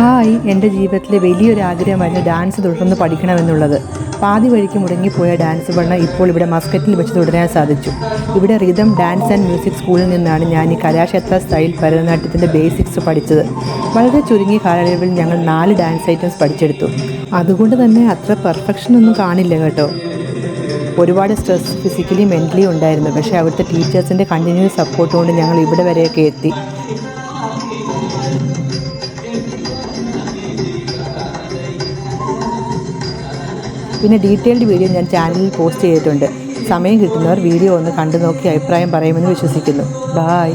Hi, എൻ്റെ ജീവിതത്തിലെ വലിയൊരു ആഗ്രഹമായിരുന്നു ഡാൻസ് തുടർന്ന് പഠിക്കണമെന്നുള്ളത്. പാതി വഴിക്ക് മുടങ്ങിപ്പോയ ഡാൻസ് പഠനം ഇപ്പോൾ ഇവിടെ മസ്കറ്റിൽ വെച്ച് തുടരാൻ സാധിച്ചു. ഇവിടെ റിതം ഡാൻസ് ആൻഡ് മ്യൂസിക് സ്കൂളിൽ നിന്നാണ് ഞാൻ ഈ കലാക്ഷേത്ര സ്റ്റൈൽ ഭരതനാട്യത്തിൻ്റെ ബേസിക്സ് പഠിച്ചത്. വളരെ ചുരുങ്ങിയ കാലയളവിൽ ഞങ്ങൾ 4 ഡാൻസ് ഐറ്റംസ് പഠിച്ചെടുത്തു. അതുകൊണ്ട് തന്നെ അത്ര പെർഫെക്ഷൻ ഒന്നും കാണില്ല കേട്ടോ. ഒരുപാട് സ്ട്രെസ് ഫിസിക്കലി മെൻ്റലി ഉണ്ടായിരുന്നു. പക്ഷേ അവിടുത്തെ ടീച്ചേഴ്സിൻ്റെ കണ്ടിന്യൂസ് സപ്പോർട്ട് കൊണ്ട് ഞങ്ങൾ ഇവിടെ വരെയൊക്കെ എത്തി. പിന്നെ ഡീറ്റെയിൽഡ് വീഡിയോ ഞാൻ ചാനലിൽ പോസ്റ്റ് ചെയ്തിട്ടുണ്ട്. സമയം കിട്ടുന്നവർ വീഡിയോ ഒന്ന് കണ്ടു നോക്കി അഭിപ്രായം പറയുമെന്ന് വിശ്വസിക്കുന്നു. ബായ്.